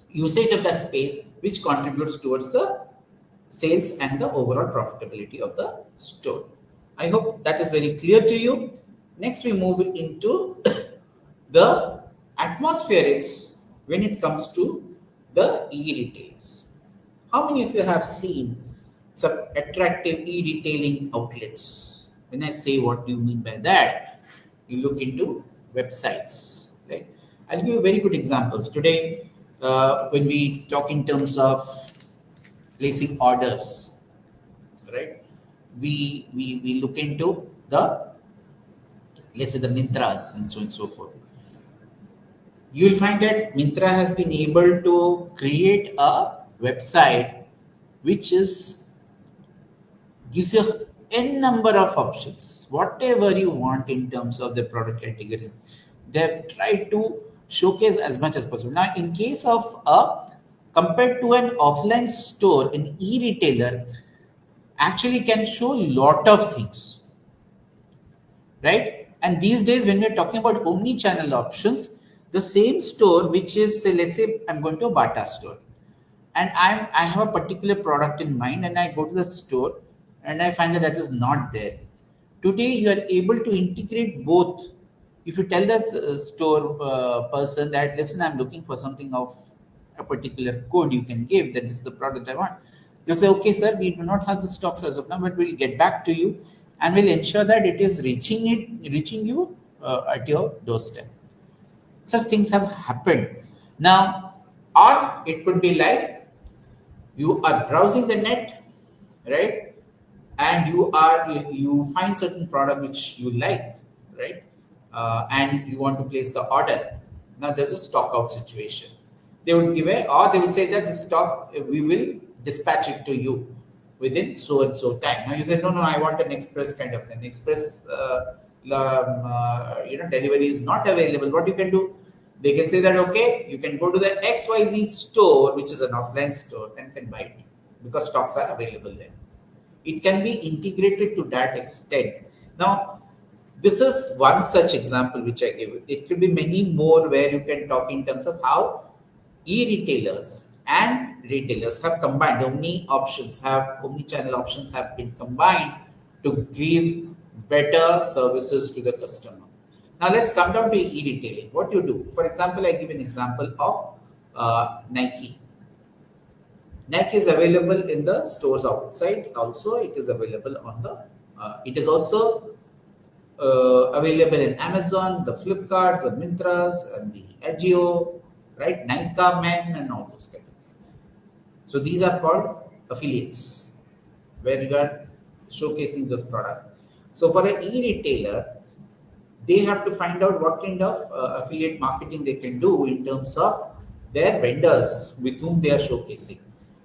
usage of that space, which contributes towards the sales and the overall profitability of the store. I hope that is very clear to you. Next, we move into the atmospherics when it comes to the e-retails. How many of you have seen some attractive e-retailing outlets? When I say what do you mean by that, you look into websites, right? I'll give you very good examples. Today, when we talk in terms of placing orders, right? We look into the, let's say, the Mintras and so on and so forth. You will find that Mintra has been able to create a website which is gives you n number of options, whatever you want in terms of the product categories. They have tried to showcase as much as possible. Now, in case of compared to an offline store, an e-retailer actually can show a lot of things, right? And these days, when we're talking about omni-channel options, the same store, which is, say, let's say I'm going to a Bata store, and I have a particular product in mind, and I go to the store and I find that that is not there. Today, you are able to integrate both. If you tell the store person that, listen, I'm looking for something of a particular code, you can give that this is the product I want. You'll say, okay, sir, we do not have the stocks as of now, but we'll get back to you and we'll ensure that it is reaching you at your doorstep. Such things have happened. Now, or it could be like you are browsing the net, right? And you find certain product which you like, right? And you want to place the order. Now there's a stock out situation. They would give or they will say that the stock we will dispatch it to you within so and so time. Now you say, no, I want an express kind of thing. Express, delivery is not available. What you can do? They can say that, okay, you can go to the XYZ store, which is an offline store, and can buy it because stocks are available there. It can be integrated to that extent. Now, This is one such example which I gave. It could be many more where you can talk in terms of how e-retailers and retailers have combined. Omni-channel options have been combined to give better services to the customer. Now let's come down to e-retailing. What you do, for example, I give an example of Nike. Nike is available in the stores outside. Also, it is available on the. It is also available in Amazon, the Flipkarts, the Mintras, and the Agio, right? Nykaa Men, and all those kind of things. So these are called affiliates, where you are showcasing those products. So for an e-retailer, they have to find out what kind of affiliate marketing they can do in terms of their vendors with whom they are showcasing.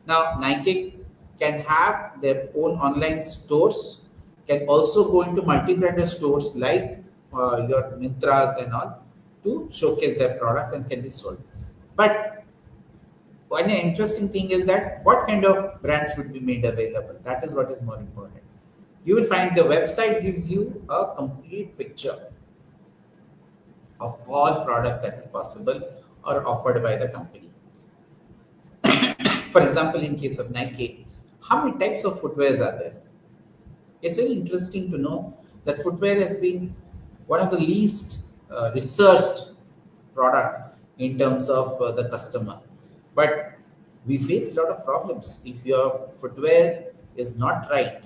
Now, Nike can have their own online stores, can also go into multi-branded stores like your Mintras and all to showcase their products and can be sold. But one interesting thing is that what kind of brands would be made available? That is what is more important. You will find the website gives you a complete picture of all products that is possible or offered by the company. For example, in case of Nike, how many types of footwears are there? It's very interesting to know that footwear has been one of the least researched product in terms of the customer. But we face a lot of problems. If your footwear is not right,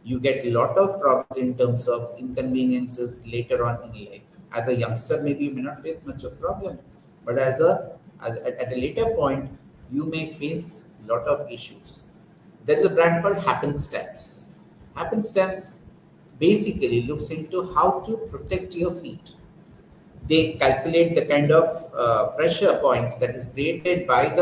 you get a lot of problems in terms of inconveniences later on in life. As a youngster, maybe you may not face much of problem, but at a later point, you may face a lot of issues. There's a brand called Happenstance. Happenstance basically looks into how to protect your feet. They calculate the kind of pressure points that is created by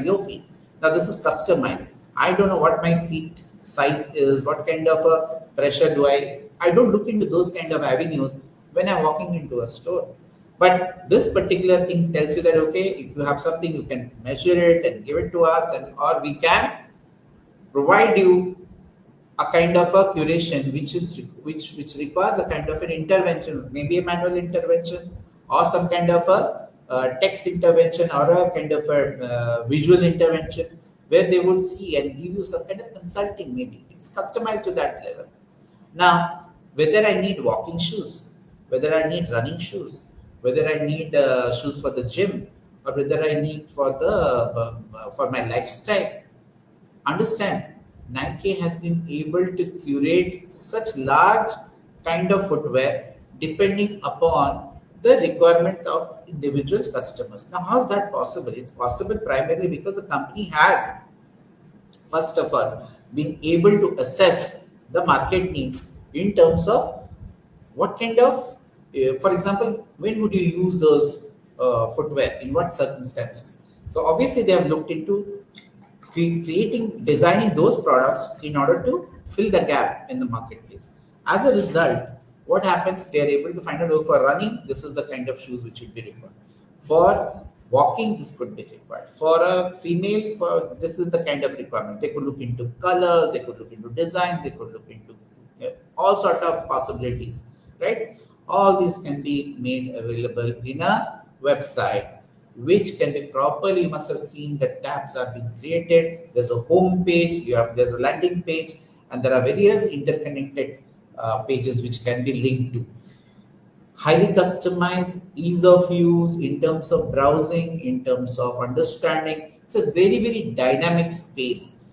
your feet. Now this is customized. I don't know what my feet size is, what kind of a pressure do I don't look into those kind of avenues when I'm walking into a store. But this particular thing tells you that okay, if you have something, you can measure it and give it to us, and or we can provide you a kind of a curation which requires a kind of an intervention, maybe a manual intervention or some kind of a text intervention or a kind of a visual intervention where they would see and give you some kind of consulting. Maybe it's customized to that level. Now, whether I need walking shoes, whether I need running shoes, whether I need shoes for the gym, or whether I need for my lifestyle, understand Nike has been able to curate such large kind of footwear depending upon the requirements of individual customers. Now, how is that possible? It's possible primarily because the company has, first of all, been able to assess the market needs in terms of what kind of, for example, when would you use those footwear, in what circumstances? So obviously they have looked into designing those products in order to fill the gap in the marketplace. As a result, what happens? They are able to find out, oh, for running, this is the kind of shoes which would be required. For walking, this could be required. For a female, for this is the kind of requirement. They could look into colors, they could look into designs, they could look into all sort of possibilities, right? All these can be made available in a website which can be properly, you must have seen that tabs are being created. There's a home page, there's a landing page, and there are various interconnected pages which can be linked to. Highly customized, ease of use in terms of browsing, in terms of understanding. It's a very, very dynamic space.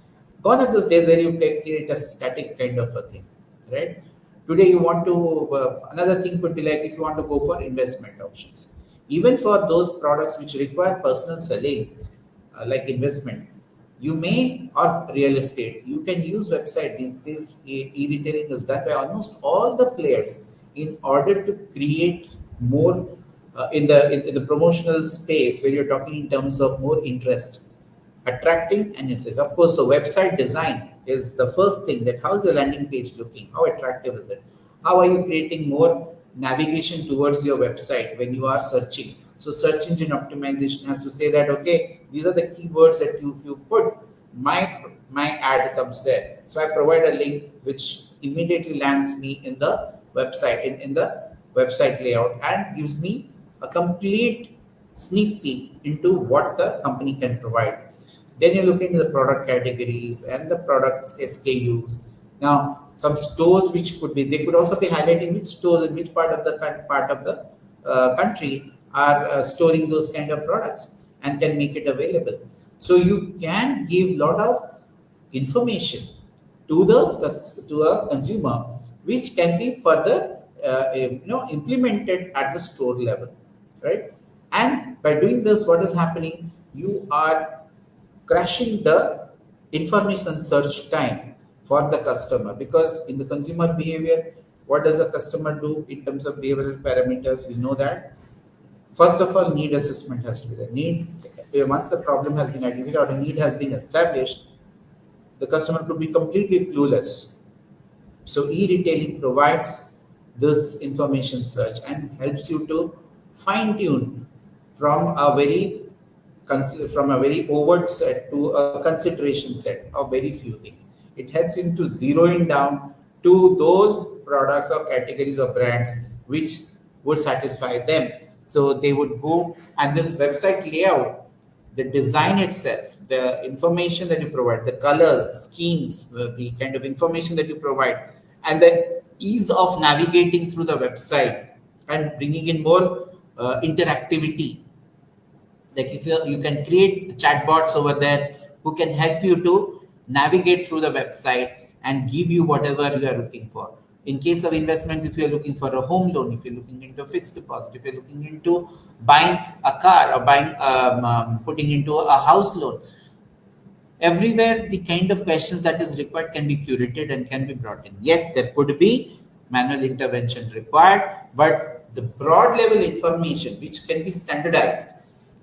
Gone are those days where you can create a static kind of a thing, right? Today you want to, another thing could be like if you want to go for investment options. Even for those products which require personal selling, like investment, you may, or real estate, you can use website. This e-retailing is done by almost all the players in order to create more in the promotional space where you're talking in terms of more interest, attracting and usage. Of course, so website design is the first thing. That how's your landing page looking? How attractive is it? How are you creating more navigation towards your website when you are searching? So search engine optimization has to say that okay, these are the keywords that if you put, my ad comes there. So I provide a link which immediately lands me in the website in the website layout and gives me a complete sneak peek into what the company can provide. Then you look into the product categories and the products SKUs. Now, some stores which could be, they could also be highlighting which stores in which part of the country are storing those kind of products and can make it available. So you can give lot of information to a consumer, which can be further implemented at the store level, right? And by doing this, what is happening? You are crashing the information search time for the customer, because in the consumer behavior, what does a customer do in terms of behavioral parameters? We know that first of all, need assessment has to be there. Once the problem has been identified or a need has been established, the customer could be completely clueless. So e-retailing provides this information search and helps you to fine tune from a very overt set to a consideration set of very few things. It helps you to zero in down to those products or categories or brands which would satisfy them. So they would go, and this website layout, the design itself, the information that you provide, the colors, the schemes, the kind of information that you provide, and the ease of navigating through the website and bringing in more interactivity. Like if you can create chatbots over there who can help you to navigate through the website and give you whatever you are looking for. In case of investments, if you're looking for a home loan, if you're looking into a fixed deposit, if you're looking into buying a car or putting into a house loan, everywhere the kind of questions that is required can be curated and can be brought in. Yes, there could be manual intervention required, but the broad level information which can be standardized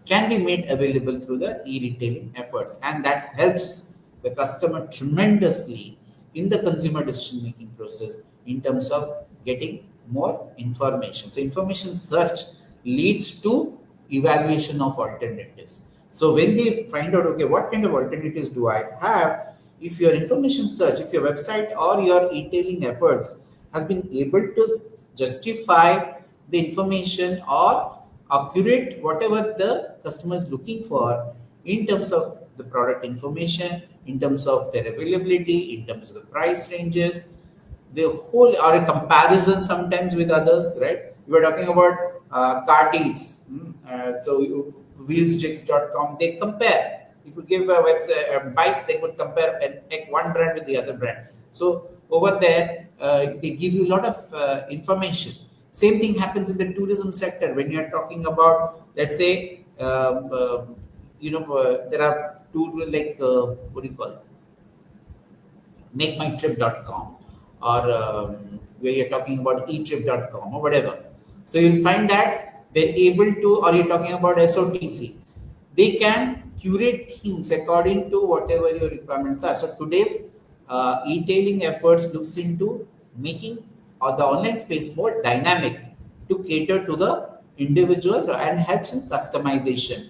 can be made available through the e-retailing efforts, and that helps the customer tremendously in the consumer decision making process in terms of getting more information. So information search leads to evaluation of alternatives. So when they find out, okay, what kind of alternatives do I have? If your information search, if your website or your e-tailing efforts has been able to justify the information or accurate whatever the customer is looking for in terms of the product information, in terms of their availability, in terms of the price ranges, the whole, or a comparison sometimes with others, right? We were talking about car deals. Wheelsjix.com, they compare. If you give a website bikes, they could compare and take one brand with the other brand. So over there, they give you a lot of information. Same thing happens in the tourism sector when you are talking about, let's say, there are tour like what do you call it? MakeMyTrip.com, or where you're talking about eTrip.com or whatever. So you'll find that they're able to, or you're talking about SOTC, they can curate themes according to whatever your requirements are. So today's e-tailing efforts looks into making the online space more dynamic to cater to the individual and helps in customization.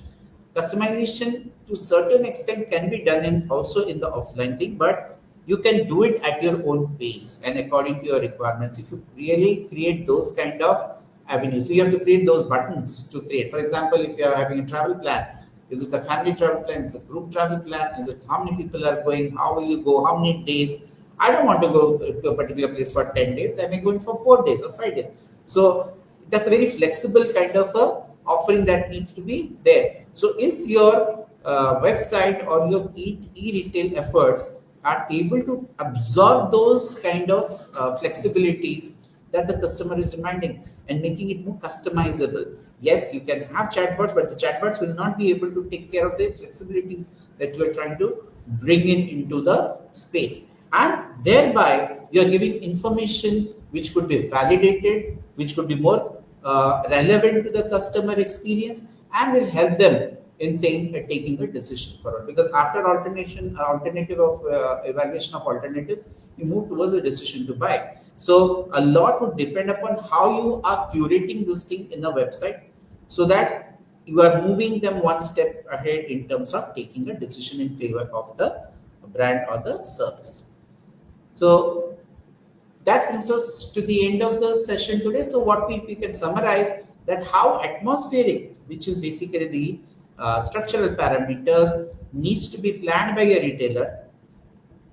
Customization to certain extent can be done also in the offline thing, but you can do it at your own pace and according to your requirements. If you really create those kind of avenues, so you have to create those buttons to create. For example, if you are having a travel plan, is it a family travel plan? Is it a group travel plan? Is it how many people are going? How will you go? How many days? I don't want to go to a particular place for 10 days. I may go in for 4 days or 5 days. So that's a very flexible kind of a offering that needs to be there. So is your website or your e-retail efforts are able to absorb those kind of flexibilities that the customer is demanding and making it more customizable. Yes, you can have chatbots, but the chatbots will not be able to take care of the flexibilities that you are trying to bring into the space. And thereby, you are giving information which could be validated, which could be more relevant to the customer experience and will help them in saying taking a decision forward. Because after alternative of evaluation of alternatives, you move towards a decision to buy. So a lot would depend upon how you are curating this thing in the website, so that you are moving them one step ahead in terms of taking a decision in favor of the brand or the service. So That brings us to the end of the session today. So what we can summarize that how atmospheric, which is basically the structural parameters, needs to be planned by a retailer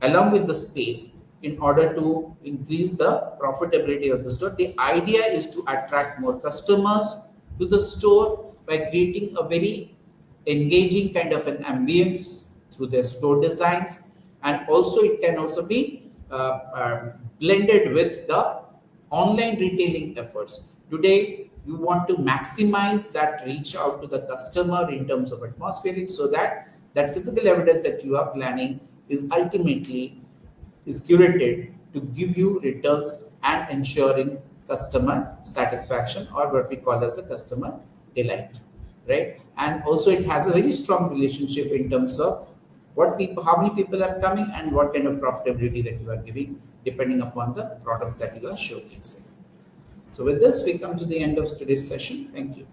along with the space in order to increase the profitability of the store. The idea is to attract more customers to the store by creating a very engaging kind of an ambience through their store designs, and also it can also be blended with the online retailing efforts. Today, you want to maximize that reach out to the customer in terms of atmospheric, so that that physical evidence that you are planning is ultimately is curated to give you returns and ensuring customer satisfaction, or what we call as the customer delight, right? And also it has a very strong relationship in terms of what people, how many people are coming and what kind of profitability that you are giving depending upon the products that you are showcasing. So with this, we come to the end of today's session. Thank you.